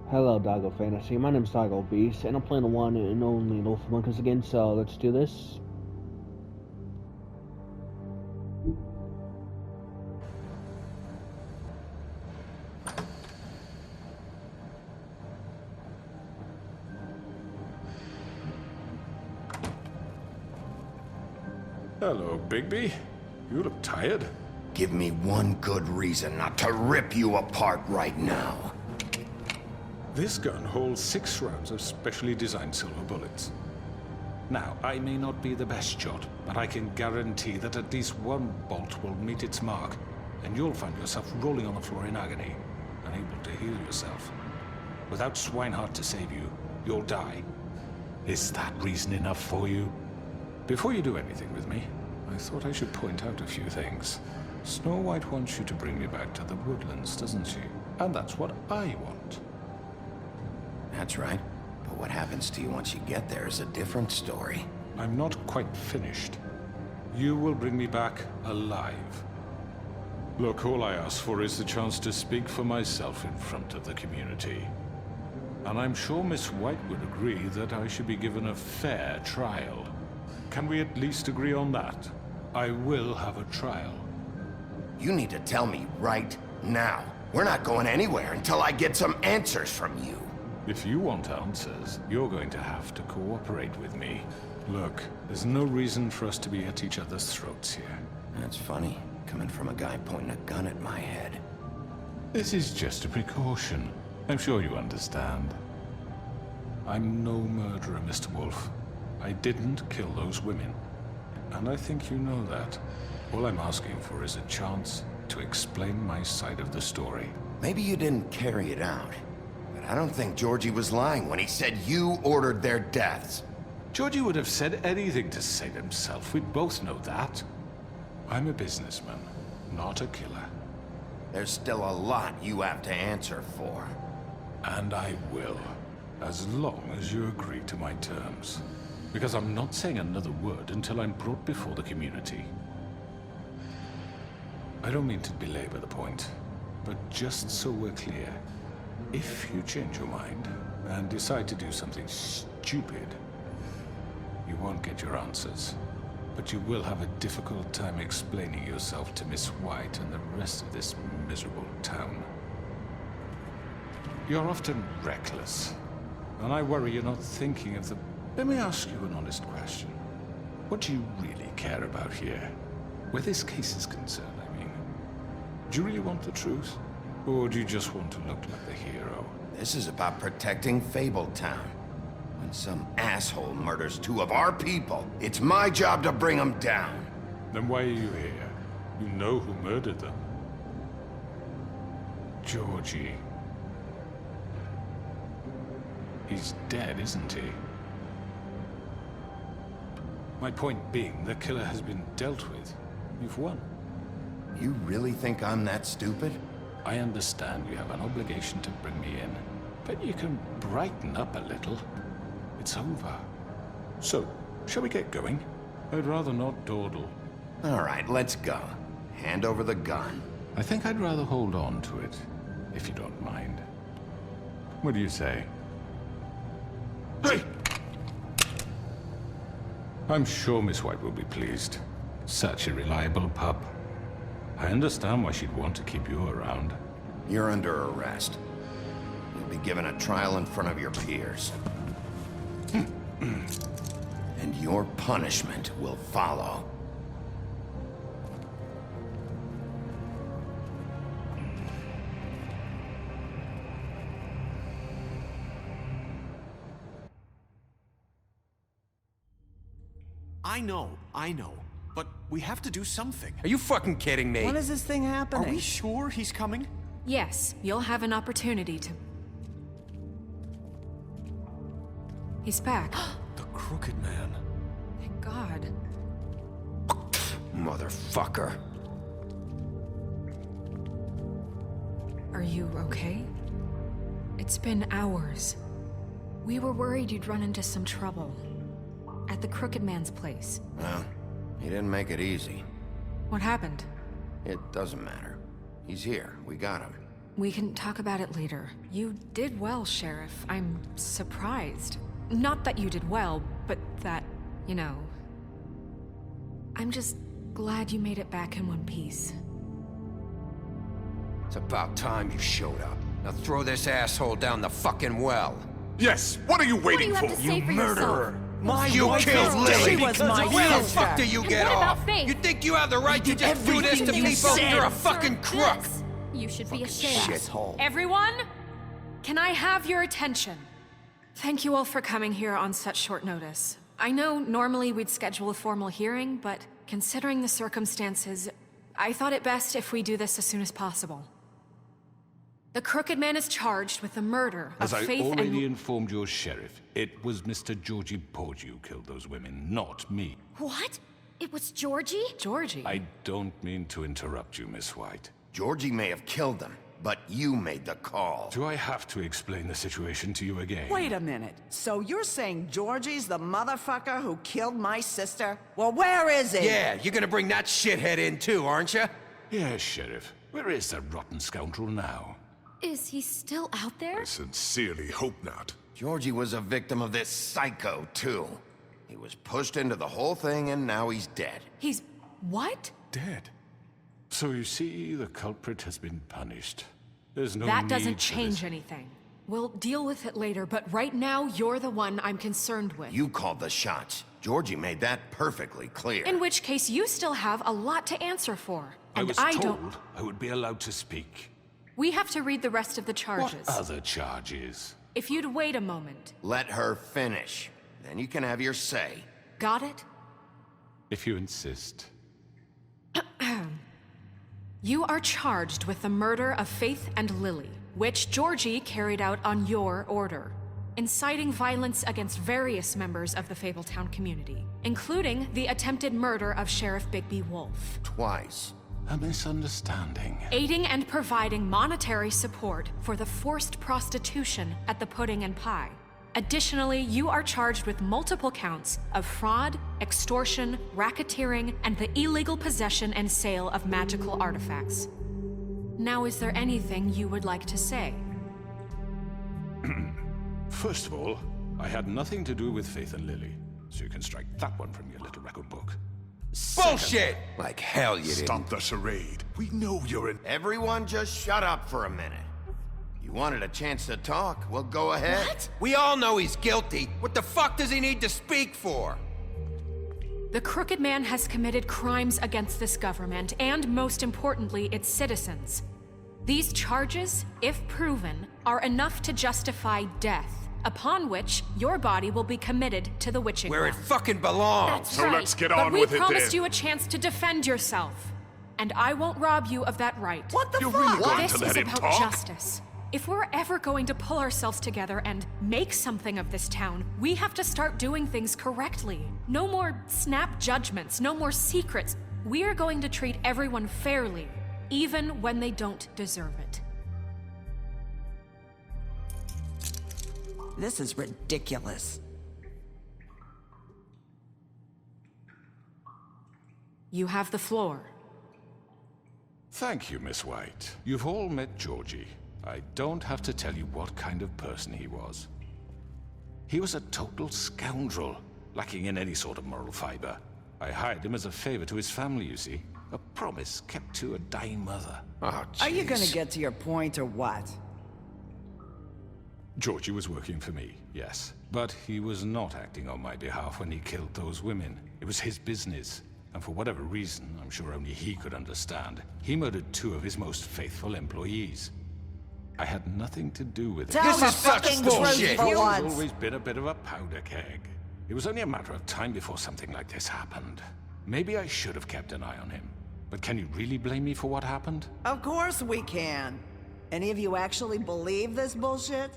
Hello, Doggo Fantasy. My name's Doggo Beast, and I'm playing the one and only Wolf Among Us again, so let's do this. Hello, Bigby. You look tired. Give me one good reason not to rip you apart right now. This gun holds 6 rounds of specially designed silver bullets. Now, I may not be the best shot, but I can guarantee that at least one bolt will meet its mark, and you'll find yourself rolling on the floor in agony, unable to heal yourself. Without Swinehart to save you, you'll die. Is that reason enough for you? Before you do anything with me, I thought I should point out a few things. Snow White wants you to bring me back to the woodlands, doesn't she? And that's what I want. That's right. But what happens to you once you get there is a different story. I'm not quite finished. You will bring me back alive. Look, all I ask for is the chance to speak for myself in front of the community. And I'm sure Miss White would agree that I should be given a fair trial. Can we at least agree on that? I will have a trial. You need to tell me right now. We're not going anywhere until I get some answers from you. If you want answers, you're going to have to cooperate with me. Look, there's no reason for us to be at each other's throats here. That's funny, coming from a guy pointing a gun at my head. This is just a precaution. I'm sure you understand. I'm no murderer, Mr. Wolf. I didn't kill those women. And I think you know that. All I'm asking for is a chance to explain my side of the story. Maybe you didn't carry it out. But I don't think Georgie was lying when he said you ordered their deaths. Georgie would have said anything to save himself. We both know that. I'm a businessman, not a killer. There's still a lot you have to answer for. And I will, as long as you agree to my terms. Because I'm not saying another word until I'm brought before the community. I don't mean to belabor the point, but just so we're clear, if you change your mind and decide to do something stupid, you won't get your answers. But you will have a difficult time explaining yourself to Miss White and the rest of this miserable town. You're often reckless, and I worry you're not thinking of the... Let me ask you an honest question. What do you really care about here? Where this case is concerned, I mean. Do you really want the truth? Or do you just want to look like the hero? This is about protecting Fabletown. When some asshole murders 2 of our people, it's my job to bring them down. Then why are you here? You know who murdered them. Georgie. He's dead, isn't he? My point being, the killer has been dealt with. You've won. You really think I'm that stupid? I understand you have an obligation to bring me in, but you can brighten up a little. It's over. So, shall we get going? I'd rather not dawdle. All right, let's go. Hand over the gun. I think I'd rather hold on to it, if you don't mind. What do you say? Hey! I'm sure Miss White will be pleased. Such a reliable pup. I understand why she'd want to keep you around. You're under arrest. You'll be given a trial in front of your peers. And your punishment will follow. I know. But we have to do something. Are you fucking kidding me? When is this thing Are happening? we sure he's coming? Yes, you'll have an opportunity to... He's back. The Crooked Man. Thank God. Motherfucker. Are you okay? It's been hours. We were worried you'd run into some trouble. At the Crooked Man's place. Well, he didn't make it easy. What happened? It doesn't matter. He's here. We got him. We can talk about it later. You did well, Sheriff. I'm surprised. Not that you did well, but that, you know... I'm just glad you made it back in one piece. It's about time you showed up. Now throw this asshole down the fucking well. Yes, what are you waiting What do you have to say for yourself? You killed Lily! She was my Where the sister. fuck do you And get what about off? Faith? You think you have the right to just do this to everything you people? said. You're a fucking crook! This. You should be ashamed. Shithole. Everyone, can I have your attention? Thank you all for coming here on such short notice. I know normally we'd schedule a formal hearing, but considering the circumstances, I thought it best if we do this as soon as possible. The Crooked Man is charged with the murder As of I Faith already and... informed your sheriff, it was Mr. Georgie Porgy who killed those women, not me. What? It was Georgie? Georgie? I don't mean to interrupt you, Miss White. Georgie may have killed them, but you made the call. Do I have to explain the situation to you again? Wait a minute. So you're saying Georgie's the motherfucker who killed my sister? Well, where is he? Yeah, you're gonna bring that shithead in too, aren't you? Yes, Sheriff. Where is that rotten scoundrel now? Is he still out there? I sincerely hope not. Georgie was a victim of this psycho, too. He was pushed into the whole thing and now he's dead. He's... what? Dead. So you see, the culprit has been punished. There's no That need doesn't for change this. anything. We'll deal with it later, but right now, you're the one I'm concerned with. You called the shots. Georgie made that perfectly clear. In which case, you still have a lot to answer for. I And was I told don't... I would be allowed to speak. We have to read the rest of the charges. What other charges? If you'd wait a moment. Let her finish. Then you can have your say. Got it? If you insist. You are charged with the murder of Faith and Lily, which Georgie carried out on your order, inciting violence against various members of the Fabletown community, including the attempted murder of Sheriff Bigby Wolf. Twice. A misunderstanding. Aiding and providing monetary support for the forced prostitution at the Pudding and Pie. Additionally, you are charged with multiple counts of fraud, extortion, racketeering, and the illegal possession and sale of magical artifacts. Now, is there anything you would like to say? First of all, I had nothing to do with Faith and Lily, so you can strike that one from your little record book. Bullshit! Like hell you didn't. Stop the charade. We know you're in... Everyone just shut up for a minute. You wanted a chance to talk, well go ahead. What? We all know he's guilty. What the fuck does he need to speak for? The Crooked Man has committed crimes against this government and, most importantly, its citizens. These charges, if proven, are enough to justify death, upon which your body will be committed to the witching Where it well. fucking belongs. That's So right. let's get But on we with it promised then. you a chance to defend yourself, and I won't rob you of that right. What the You're fuck? really going This to let is him about talk? justice. If we're ever going to pull ourselves together and make something of this town, we have to start doing things correctly. No more snap judgments, no more secrets. We are going to treat everyone fairly, even when they don't deserve it. This is ridiculous. You have the floor. Thank you, Miss White. You've all met Georgie. I don't have to tell you what kind of person he was. He was a total scoundrel, lacking in any sort of moral fiber. I hired him as a favor to his family, you see. A promise kept to a dying mother. Oh, Are you gonna jeez. get to your point or what? Georgie was working for me, yes. But he was not acting on my behalf when he killed those women. It was his business. And for whatever reason, I'm sure only he could understand, he murdered 2 of his most faithful employees. I had nothing to do with it. Tell This the is such fucking bullshit. truth for He's once. always been a bit of a powder keg. It was only a matter of time before something like this happened. Maybe I should have kept an eye on him. But can you really blame me for what happened? Of course we can. Any of you actually believe this bullshit?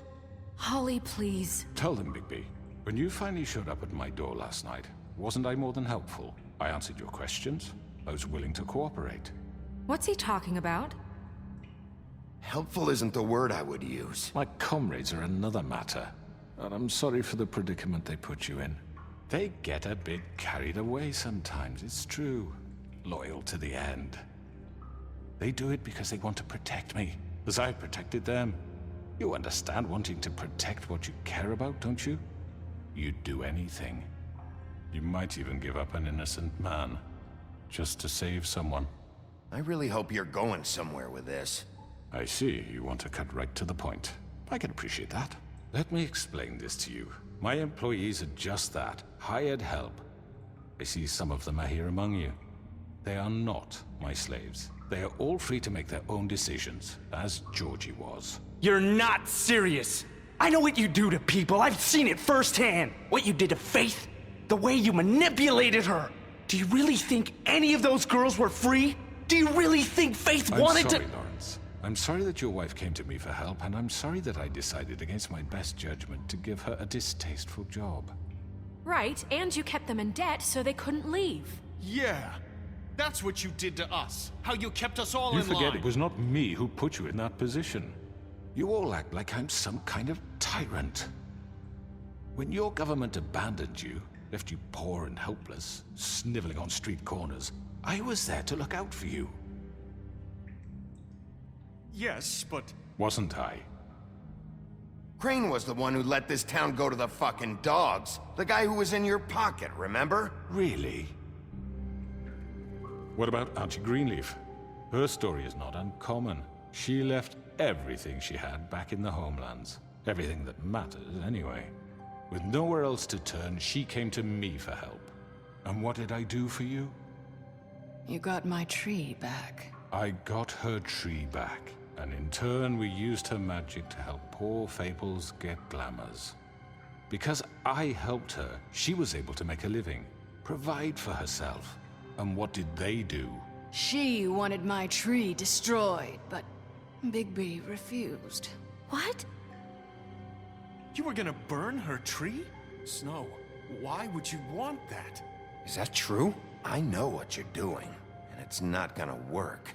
Holly, please. Tell them, Bigby. When you finally showed up at my door last night, wasn't I more than helpful? I answered your questions. I was willing to cooperate. What's he talking about? Helpful isn't the word I would use. My comrades are another matter. And I'm sorry for the predicament they put you in. They get a bit carried away sometimes, it's true. Loyal to the end. They do it because they want to protect me. as I protected them. You understand wanting to protect what you care about, don't you? You'd do anything. You might even give up an innocent man, just to save someone. I really hope you're going somewhere with this. I see you want to cut right to the point. I can appreciate that. Let me explain this to you. My employees are just that, hired help. I see some of them are here among you. They are not my slaves. They are all free to make their own decisions, as Georgie was. You're not serious. I know what you do to people. I've seen it firsthand. What you did to Faith, the way you manipulated her. Do you really think any of those girls were free? Do you really think Faith wanted to— I'm sorry, Lawrence. I'm sorry that your wife came to me for help, and I'm sorry that I decided against my best judgment to give her a distasteful job. Right, and you kept them in debt so they couldn't leave. Yeah. That's what you did to us. How you kept us all You in forget line. it was not me who put you in that position. You all act like I'm some kind of tyrant. When your government abandoned you, left you poor and helpless, sniveling on street corners, I was there to look out for you. Yes, but Wasn't I? Crane was the one who let this town go to the fucking dogs. The guy who was in your pocket, remember? Really? What about Auntie Greenleaf? Her story is not uncommon. She left everything she had back in the homelands. Everything that mattered, anyway. With nowhere else to turn, she came to me for help. And what did I do for you? You got my tree back. I got her tree back, and in turn we used her magic to help poor Fables get glamours. Because I helped her, she was able to make a living, provide for herself. And what did they do? She wanted my tree destroyed, but Bigby refused. What? you were gonna burn her tree? Snow, why would you want that? Is that true? I know what you're doing, and it's not gonna work.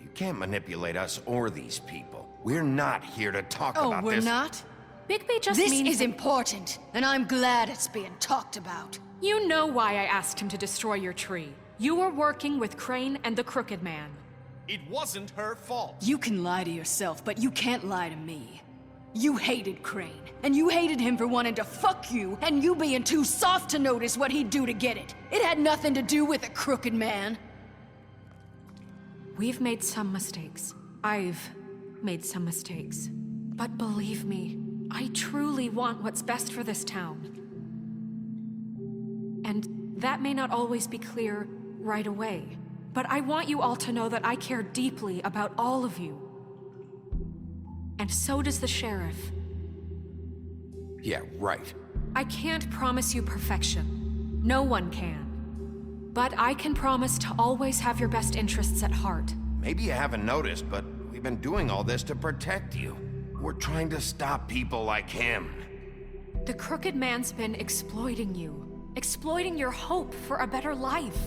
You can't manipulate us or these people. We're not here to talk about Oh, we're this. not? Bigby just This means is important, and I'm glad it's being talked about. You know why I asked him to destroy your tree. You were working with Crane and the Crooked Man. It wasn't her fault. You can lie to yourself, but you can't lie to me. You hated Crane, and you hated him for wanting to fuck you, and you being too soft to notice what he'd do to get it. It had nothing to do with a Crooked Man. We've made some mistakes. I've made some mistakes. But believe me, I truly want what's best for this town. And that may not always be clear right away. But I want you all to know that I care deeply about all of you. And so does the sheriff. Yeah, right. I can't promise you perfection. No one can. But I can promise to always have your best interests at heart. Maybe you haven't noticed, but we've been doing all this to protect you. We're trying to stop people like him. The Crooked Man's been exploiting you. Exploiting your hope for a better life.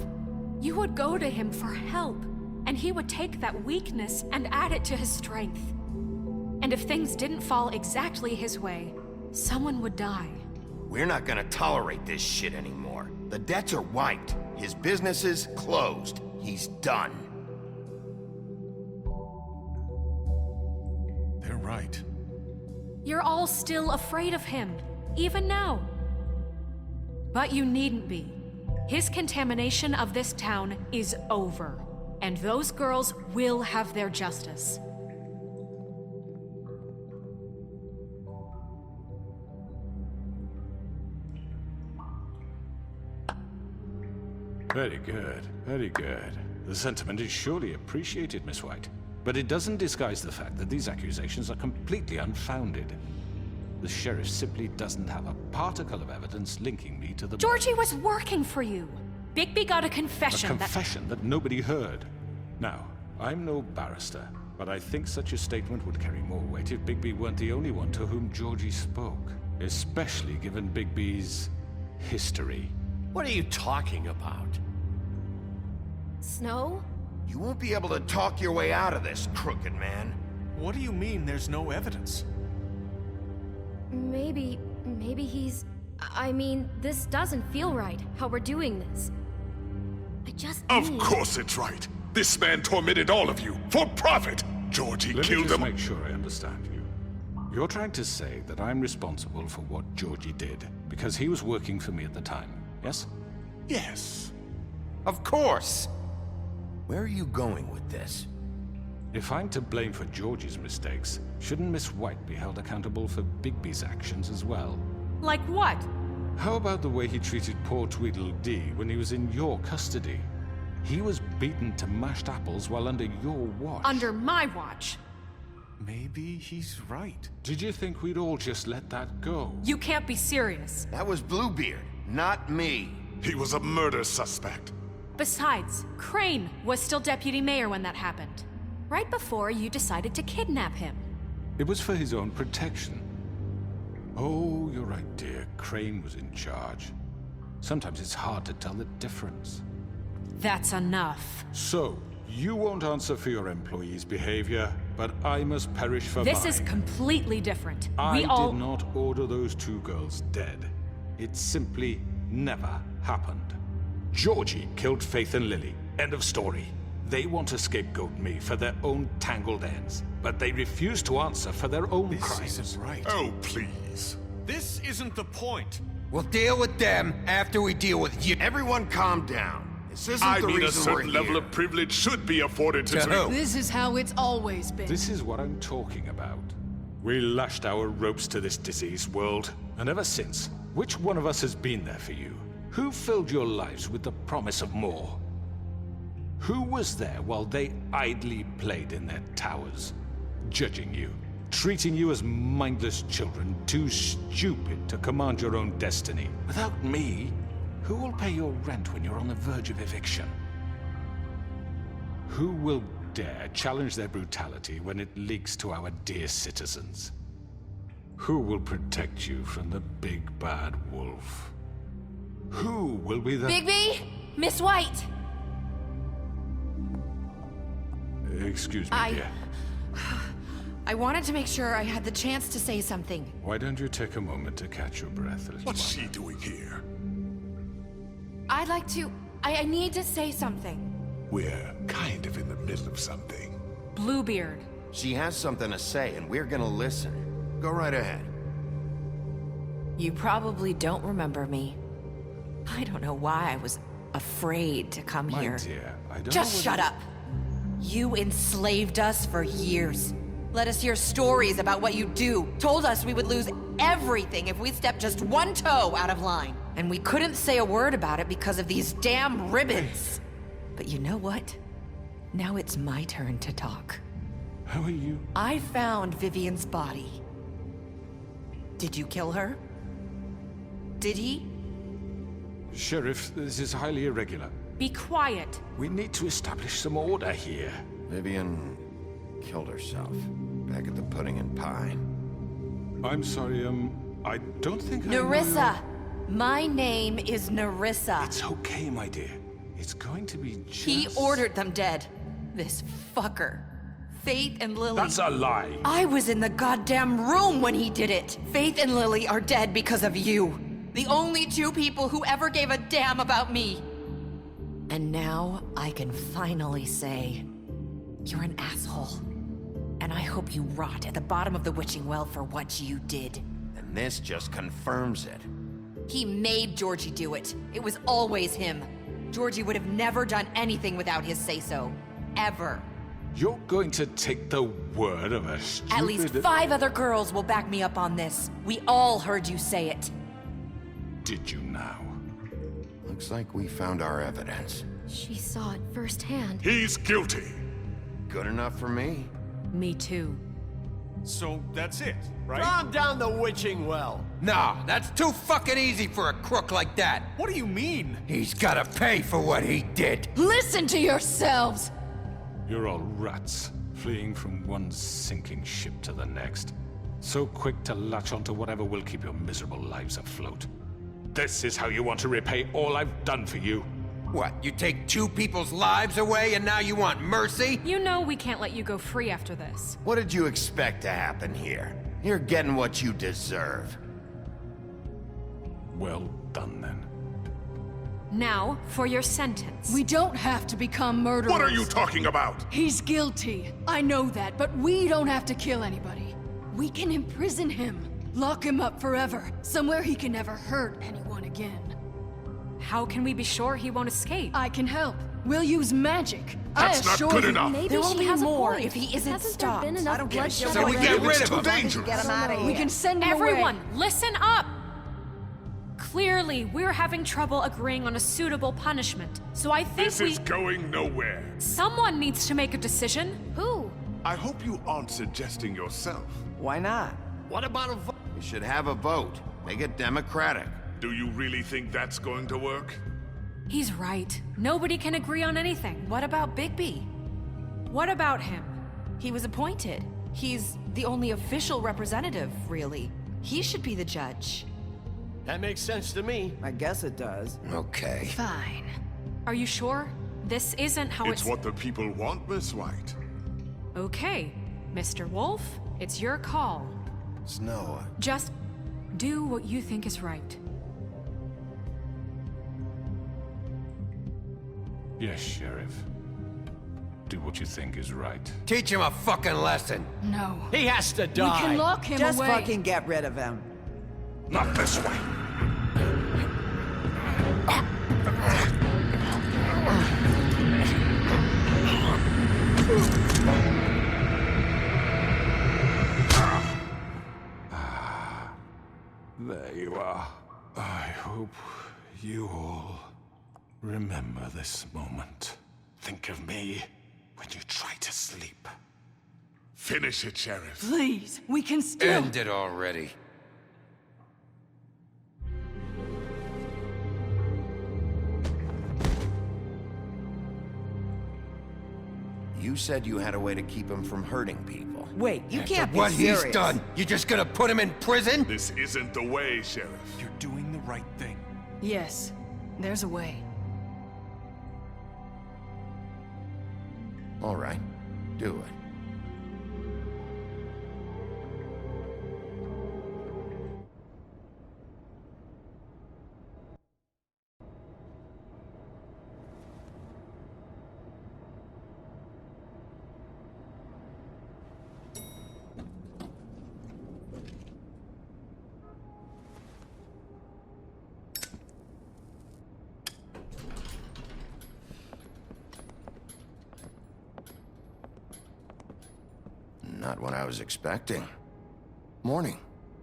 You would go to him for help, and he would take that weakness and add it to his strength. And if things didn't fall exactly his way, someone would die. We're not gonna tolerate this shit anymore. The debts are wiped. His business is closed. He's done. They're right. You're all still afraid of him, even now. But you needn't be. His contamination of this town is over, and those girls will have their justice. Very good, very good. The sentiment is surely appreciated, Miss White. But it doesn't disguise the fact that these accusations are completely unfounded. The sheriff simply doesn't have a particle of evidence linking me to the... Georgie was working for you. Bigby got a A confession confession that nobody heard. Now, I'm no barrister, but I think such a statement would carry more weight if Bigby weren't the only one to whom Georgie spoke. Especially given Bigby's history. What are you talking about? Snow? You won't be able to talk your way out of this, Crooked Man. What do you mean there's no evidence? Maybe he's... I mean, this doesn't feel right, how we're doing this. I just Of need... course it's right. This man tormented all of you, for profit! Georgie Let me killed just him. make sure I understand you. You're trying to say that I'm responsible for what Georgie did because he was working for me at the time, yes? Yes. Of course! Where are you going with this? If I'm to blame for Georgie's mistakes, shouldn't Miss White be held accountable for Bigby's actions as well? Like what? How about the way he treated poor Tweedledee when he was in your custody? He was beaten to mashed apples while under your watch. Under my watch. Maybe he's right. Did you think we'd all just let that go? You can't be serious. That was Bluebeard, not me. He was a murder suspect. Besides, Crane was still deputy mayor when that happened. Right before you decided to kidnap him. It was for his own protection. Oh, you're right, dear. Crane was in charge. Sometimes it's hard to tell the difference. That's enough. So, you won't answer for your employees' behavior, but I must perish for This mine. is completely different. I We all... did not order those two girls dead. It simply never happened. Georgie killed Faith and Lily. End of story. They want to scapegoat me for their own tangled ends, but they refuse to answer for their own This crimes. isn't right. Oh, please. This isn't the point. We'll deal with them after we deal with you. Everyone calm down. This isn't I the mean, a reason we're certain level here. of privilege should be afforded to... To who? This is how it's always been. This is what I'm talking about. We lashed our ropes to this diseased world, and ever since, which one of us has been there for you? Who filled your lives with the promise of more? Who was there while they idly played in their towers, judging you, treating you as mindless children, too stupid to command your own destiny? Without me, who will pay your rent when you're on the verge of eviction? Who will dare challenge their brutality when it leaks to our dear citizens? Who will protect you from the big bad wolf? Who will be the... Bigby? Miss White! Excuse me, dear. I wanted to make sure I had the chance to say something. Why don't you take a moment to catch your breath a little What's longer? she doing here? I'd like to... I need to say something. We're kind of in the middle of something. Bluebeard. She has something to say, and we're gonna listen. Go right ahead. You probably don't remember me. I don't know why I was afraid to come My here. dear, I don't Just know shut up! You enslaved us for years. Let us hear stories about what you do. Told us we would lose everything if we stepped just one toe out of line. And we couldn't say a word about it because of these damn ribbons. But you know what? Now it's my turn to talk. How are you? I found Vivian's body. Did you kill her? Did he? Sheriff, this is highly irregular. Be quiet. We need to establish some order here. Vivian killed herself back at the Pudding and Pie. I'm sorry, I don't think I know Nerissa! your- My name is Nerissa. It's okay, my dear. It's going to be just... He ordered them dead. This fucker. Faith and Lily. That's a lie! I was in the goddamn room when he did it. Faith and Lily are dead because of you. The only two people who ever gave a damn about me. And now I can finally say, you're an asshole. And I hope you rot at the bottom of the witching well for what you did. And this just confirms it. He made Georgie do it. It was always him. Georgie would have never done anything without his say-so. Ever. You're going to take the word of a stupid... At least 5 other girls will back me up on this. We all heard you say it. Did you now? Looks like we found our evidence. She saw it firsthand. He's guilty. Good enough for me. Me too. So that's it, right? Calm down the witching well. No, that's too fucking easy for a crook like that. What do you mean? He's gotta pay for what he did. Listen to yourselves! You're all rats, fleeing from one sinking ship to the next. So quick to latch onto whatever will keep your miserable lives afloat. This is how you want to repay all I've done for you. What, you take 2 people's lives away and now you want mercy? You know we can't let you go free after this. What did you expect to happen here? You're getting what you deserve. Well done, then. Now, for your sentence. We don't have to become murderers. What are you talking about? He's guilty. I know that, but we don't have to kill anybody. We can imprison him. Lock him up forever. Somewhere he can never hurt anyone again. How can we be sure he won't escape? I can help. We'll use magic. That's not good enough. Maybe There will she be has more a point. if he isn't Hasn't stopped. there been enough I don't give a bloodshed shit. So we already? get rid It's of too him. dangerous. Get him out of here. We can send him Everyone, away. listen up! Clearly, we're having trouble agreeing on a suitable punishment, so I think This is going nowhere. someone needs to make a decision. Who? I hope you aren't suggesting yourself. Why not? What about a vote? We should have a vote. Make it democratic. Do you really think that's going to work? He's right. Nobody can agree on anything. What about Bigby? What about him? He was appointed. He's the only official representative, really. He should be the judge. That makes sense to me. I guess it does. Okay. Fine. Are you sure? This isn't how It's what the people want, Miss White. Okay, Mr. Wolf, it's your call. Snow, Just do what you think is right. Yes, Sheriff. Do what you think is right. teach him a fucking lesson. No. He has to We die. can lock him Just away. fucking get rid of him. Not this way. There you are. I hope you all remember this moment. Think of me when you try to sleep. Finish it, Sheriff. Please, we can still... End it already. You said you had a way to keep him from hurting people. Wait, you can't be What serious. he's done, you just gonna put him in prison? This isn't the way, Sheriff. You're doing the right thing. Yes, there's a way. All right, do it. Not what I was expecting. Morning,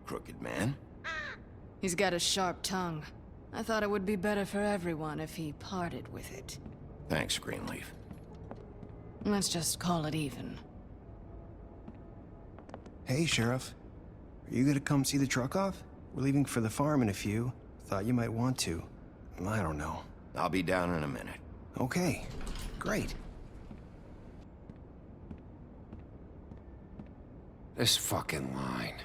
crooked man. He's got a sharp tongue. I thought it would be better for everyone if he parted with it. Thanks, Greenleaf. Let's just call it even. Hey, Sheriff. Are you gonna come see the truck off? We're leaving for the farm in a few. Thought you might want to. I don't know. I'll be down in a minute. Okay, great. This fucking line.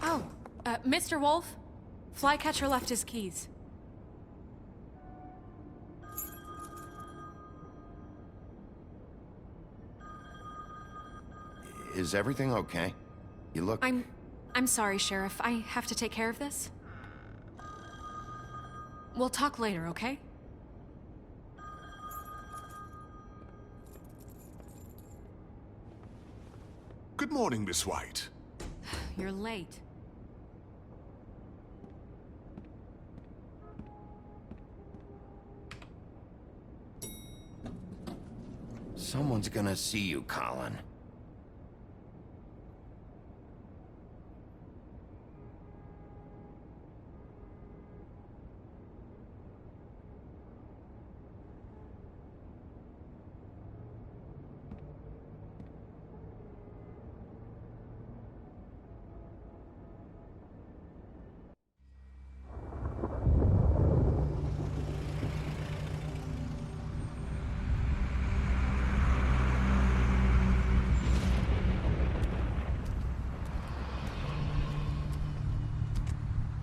Oh, Mr. Wolf, Flycatcher left his keys. Is everything okay? You look... I'm sorry, Sheriff. I have to take care of this. We'll talk later, okay? Good morning, Miss White. You're late. Someone's gonna see you, Colin.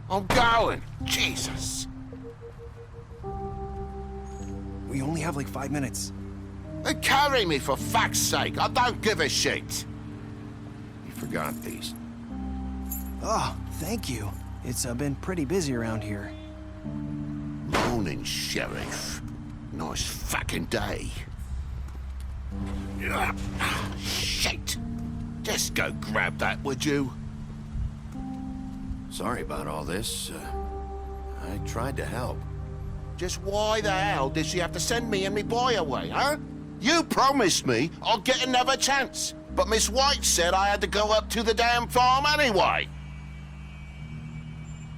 I'm going! Jesus! We only have like 5 minutes. Carry me, for fuck's sake. I don't give a shit. You forgot these. Oh, thank you. It's been pretty busy around here. Morning, Sheriff. Nice fucking day. Ugh, shit. Just go grab that, would you? Sorry about all this. I tried to help. Just why the hell did she have to send me and me boy away, huh? You promised me I'll get another chance, but Miss White said I had to go up to the damn farm anyway.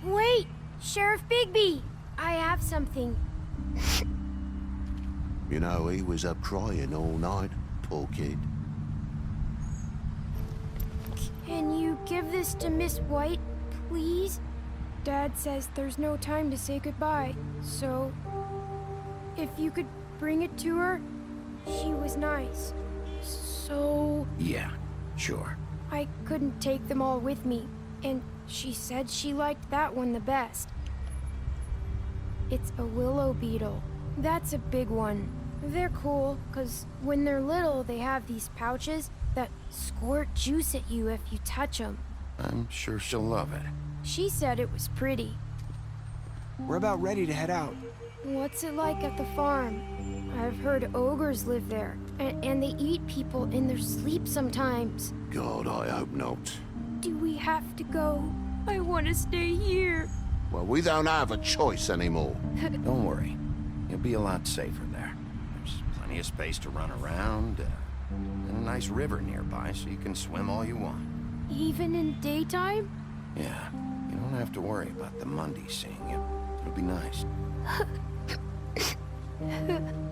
Wait, Sheriff Bigby! I have something. You know, he was up crying all night, poor kid. Can you give this to Miss White, please? Dad says there's no time to say goodbye, so if you could bring it to her, she was nice. So... Yeah, sure. I couldn't take them all with me, and she said she liked that one the best. It's a willow beetle. That's a big one. They're cool, because when they're little, they have these pouches that squirt juice at you if you touch them. I'm sure she'll love it. She said it was pretty. We're about ready to head out. What's it like at the farm? I've heard ogres live there, and they eat people in their sleep sometimes. God, I hope not. Do we have to go? I want to stay here. Well, we don't have a choice anymore. Don't worry. You'll be a lot safer there. There's plenty of space to run around, and a nice river nearby so you can swim all you want. Even in daytime? Yeah, you don't have to worry about the Mundy seeing you. It'll be nice.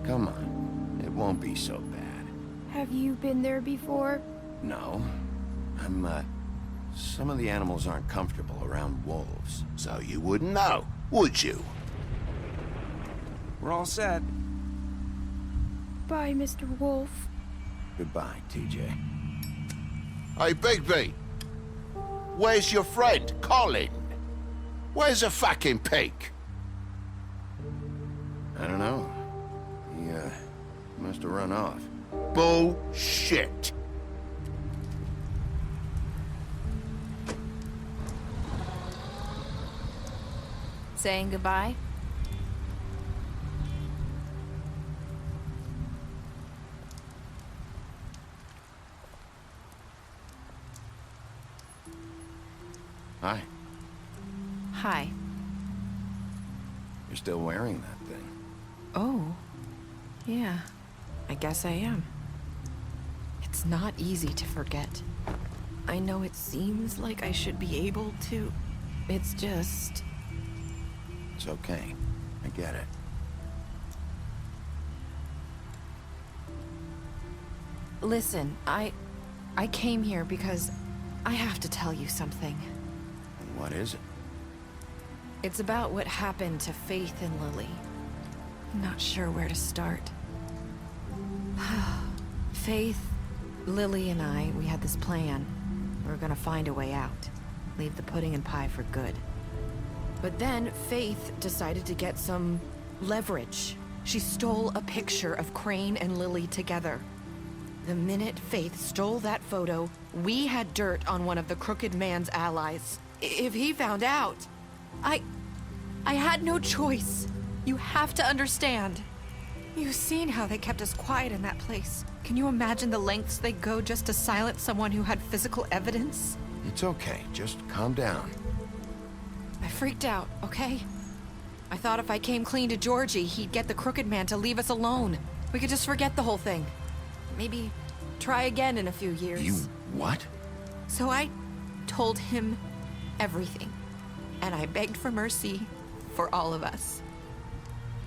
Come on. It won't be so bad. Have you been there before? No. Some of the animals aren't comfortable around wolves, so you wouldn't know, would you? We're all set. Bye, Mr. Wolf. Goodbye, TJ. Hey, Bigby! Where's your friend, Colin? Where's the fucking pig? I don't know. He, must have run off. Bullshit! Saying goodbye? Hi. Hi. You're still wearing that thing. Oh. Yeah. I guess I am. It's not easy to forget. I know it seems like I should be able to. It's just... It's okay. I get it. Listen, I came here because I have to tell you something. What is it? It's about what happened to Faith and Lily. I'm not sure where to start. Faith, Lily, and I, we had this plan. We were gonna find a way out. Leave the pudding and pie for good. But then Faith decided to get some leverage. She stole a picture of Crane and Lily together. The minute Faith stole that photo, we had dirt on one of the Crooked Man's allies. If he found out, I had no choice. You have to understand. You've seen how they kept us quiet in that place. Can you imagine the lengths they go just to silence someone who had physical evidence? It's okay. Just calm down. I freaked out, okay? I thought if I came clean to Georgie, he'd get the Crooked Man to leave us alone. We could just forget the whole thing. Maybe try again in a few years. You what? So I told him everything. And I begged for mercy for all of us.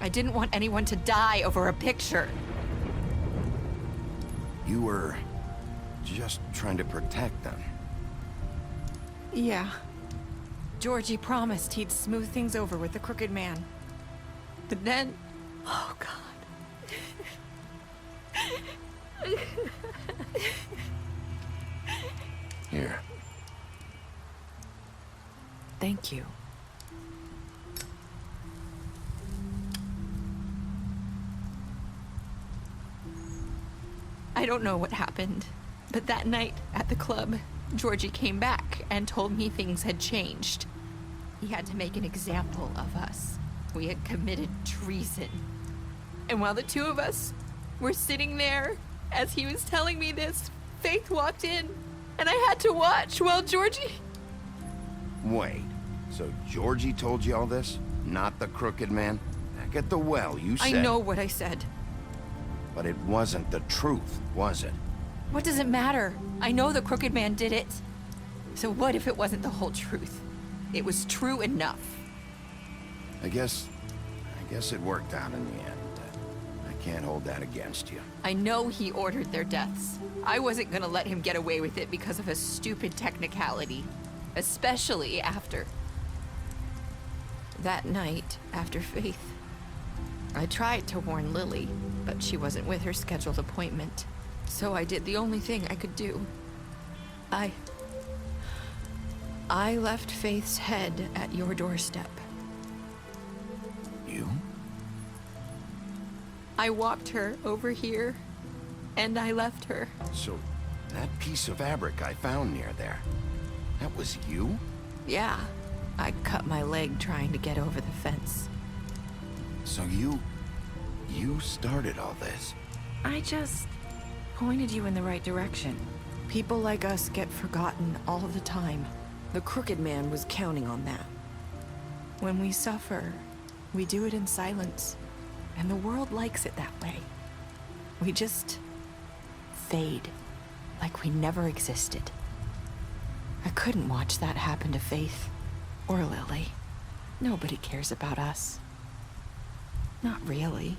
I didn't want anyone to die over a picture. You were just trying to protect them. Yeah. Georgie promised he'd smooth things over with the Crooked Man. But then... Oh, God. Here. Thank you. I don't know what happened, but that night at the club, Georgie came back and told me things had changed. He had to make an example of us. We had committed treason. And while the two of us were sitting there, as he was telling me this, Faith walked in, and I had to watch while Georgie... Wait, so Georgie told you all this? Not the Crooked Man? Back at the well, you said... I know what I said. But it wasn't the truth, was it? What does it matter? I know the Crooked Man did it. So what if it wasn't the whole truth? It was true enough. I guess it worked out in the end. I can't hold that against you. I know he ordered their deaths. I wasn't gonna let him get away with it because of a stupid technicality. Especially after... that night, after Faith. I tried to warn Lily, but she wasn't with her scheduled appointment. So I did the only thing I could do. I left Faith's head at your doorstep. You? I walked her over here, and I left her. So, that piece of fabric I found near there, that was you? Yeah, I cut my leg trying to get over the fence. So you started all this? I just pointed you in the right direction. People like us get forgotten all the time. The Crooked Man was counting on that. When we suffer, we do it in silence, and the world likes it that way. We just fade, like we never existed. I couldn't watch that happen to Faith, or Lily. Nobody cares about us. Not really.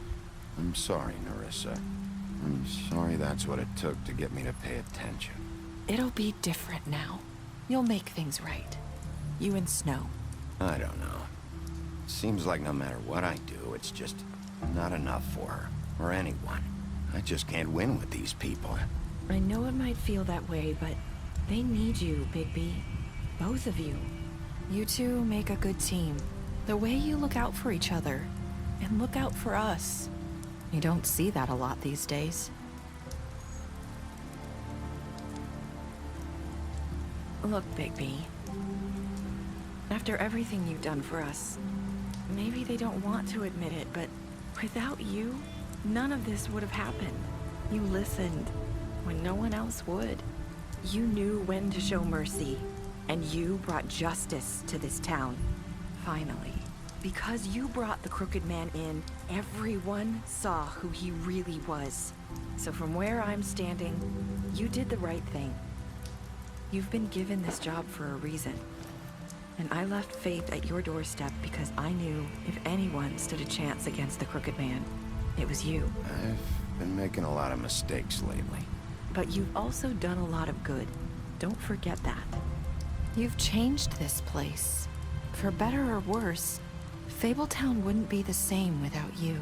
I'm sorry, Nerissa. I'm sorry that's what it took to get me to pay attention. It'll be different now. You'll make things right. You and Snow. I don't know. Seems like no matter what I do, it's just not enough for her, or anyone. I just can't win with these people. I know it might feel that way, but they need you, Bigby. Both of you. You two make a good team. The way you look out for each other, and look out for us. You don't see that a lot these days. Look, Bigby. After everything you've done for us, maybe they don't want to admit it, but without you, none of this would have happened. You listened when no one else would. You knew when to show mercy, and you brought justice to this town. Finally. Because you brought the Crooked Man in, everyone saw who he really was. So from where I'm standing, you did the right thing. You've been given this job for a reason. And I left Faith at your doorstep because I knew if anyone stood a chance against the Crooked Man, it was you. I've been making a lot of mistakes lately. But you've also done a lot of good. Don't forget that. You've changed this place. For better or worse, Fabletown wouldn't be the same without you.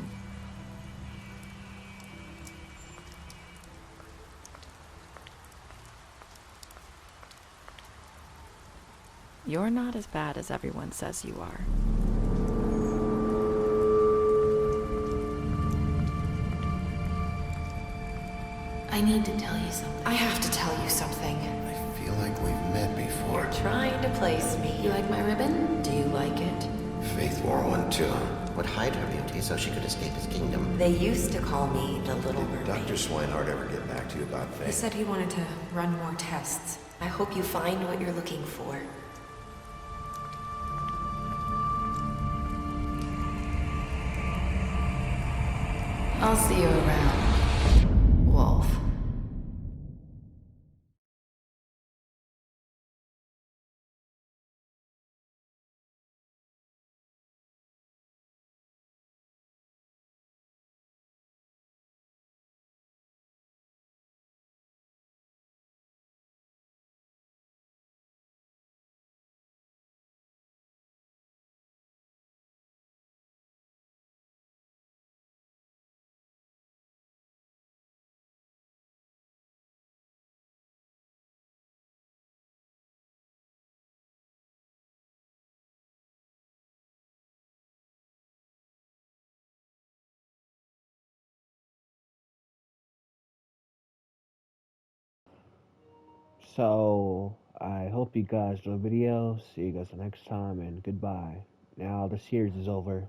You're not as bad as everyone says you are. I need to tell you something. I have to tell you something. I feel like we've met before. You're trying to place me. You like my ribbon? Do you like it? Faith wore one too. Would hide her beauty so she could escape his kingdom. They used to call me the Little Mermaid. Dr. Swinehart ever get back to you about Faith? He said he wanted to run more tests. I hope you find what you're looking for. I'll see you around, Wolf. So, I hope you guys enjoyed the video. See you guys next time, and goodbye. Now, the series is over.